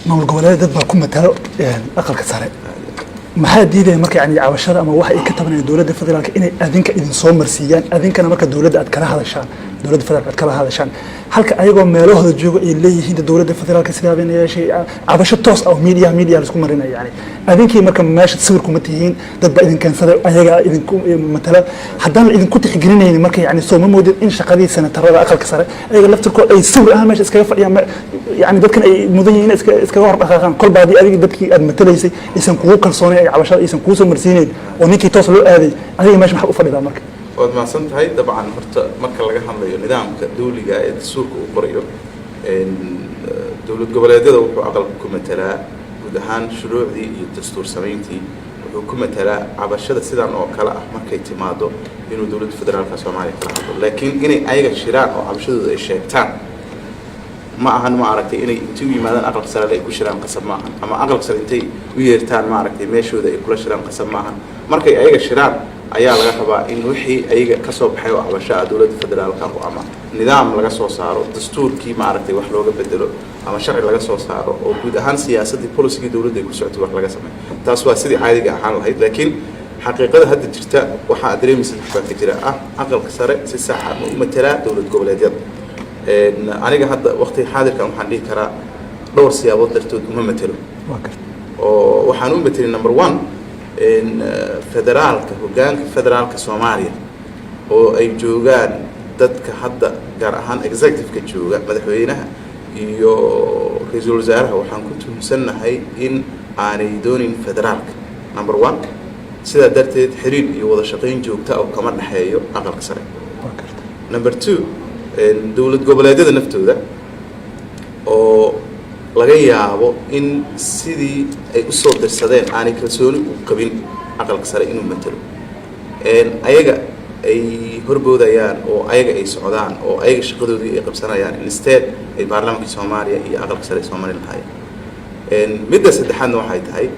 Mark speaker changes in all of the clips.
Speaker 1: maamul goboleedyada dad baa ku matalo aqalka sare maxaa diiday marka yani cabashada ama waxa ay ka tabanayaan dawladda federaalka inay adinka idin soo marsiiyaan adinkana marka dawladda aad kala hadashaan dawladda federaalka aad kala hadashaan halka ayagoo meelahooda joogo ay leeyihiin dawladda federaalka sidaa bay yeeshay cabasho toos ah media la isku marinaya yani adinkii marka meesha sawir kuma tihiin dad ba idin keensaday ayaga idinku matala haddaan idin ku tixgelinaynin marka yani soo ma moodid in shaqadii senatarada aqalka sare ayaga laftirkooda ay sawir ahaan meesha iskaga fadhiyaan يعني dadkan ay mudan yihiin iska hor dhaqaaqaan kolba hadii adiga dadkii aad matalaysay aysan kugu kalsoonay ay cabashada aysan kugu soo marsiineen oo ninkii toos loo aaday adiga meesha maxaa u fadhidaa marka
Speaker 2: waad maasan tahay dabcan horta marka laga hadlayo nidaamka dawliga ee dastuurka uu qorayo dawlad goboleedyada wuxuu aqalka ku matalaa guud ahaan shuruucdii iyo dastuur samayntii wuxuu ku matalaa cabashada sidan oo kale ah markay timaado inuu dawladda federaalka Soomaaliya kala hadlo laakiin inay ayaga shiraan oo cabashadooda ay sheegtaan ma ahan ma aragtay inay intii u yimaadaan aqalka sare ay ku shiraan qasab ma ahan ama aqalka sare intay u yeertaan ma aragtay meeshooda ay kula shiraan qasab ma ahan markay ayaga shiraan ayaa laga rabaa in wixii ayaga ka soo baxay oo cabasho dawladda federaalka ama nidaam laga soo saaro dastuurkii ma aragtay wax looga bedelo ama sharci laga soo saaro oo guud ahaan siyaasadii policy dawladda ay ku socotay wax laga sameeyo taas waa sidii caadiga ahaan lahayd laakiin xaqiiqada hadda jirta waxa dareemaysaa xaqiiqada jira aqalka sare si sax ah u matala dawlad goboleedyada aniga hadda waqti xaadirkan waxaan dhihi karaa dhowr siyaabood dartood uma matalo oo waxaan u matalay number 1 in federaalka hoggaanka federaalka Soomaaliya oo ay joogaan dadka hadda gaar ahaan executive-ka jooga madaxweynaha iyo ra'iisul wasaaraha waxaan ku tuhunsannahay in aanay doonin federaalka number 1 sida darteed xiriir iyo wada shaqayn joogta oo kama dhaxeeyo aqalka sare number 2 dawlad goboleedyada naftooda oo laga yaabo in sidii ay u soo dirsadeen aanay kalsooni u qabin aqalka sare inuu matalo ayaga ay horboodayaan oo ayaga ay socdaan oo ayaga shaqadoodii ay qabsanayaan instead ay baarlamaanka Soomaaliya iyo aqalka sare Soomaaliya lahaayeen midda saddexaadna waxay tahay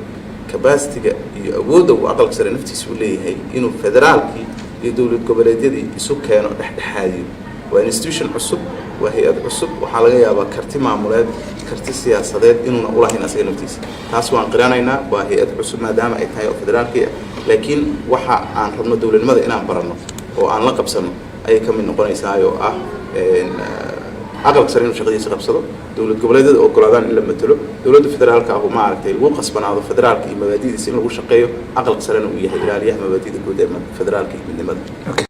Speaker 2: capacity-ga iyo awoodda uu aqalka sare naftiisu leeyahay inuu federaalkii iyo dawlad goboleedyadii isu keeno dhexdhexaadiyo وإنستيوشن عصب وهي عصب وحلاقيها بكرتي معمولات كرتي سياسات إنه نقولها هنا سجن نفتيس تاسوا عن قرانينا وهي عصب ما دام أيتها فدرالية لكن وح عن حضن الدولة الماذا إنا برنا وعن لقب سنة أي كم من نقول يساعيو أغلق سرين وشغلي سقب صدق دولة قبلية أو قرادان إلا مثله دولة الفدرال كأهو ما عرفتي الوقص بنا هذا فدرال كي مبادئ سنة وشقيه أغلق سرين وياه إلى مبادئ كودة فدرال كي من ماذا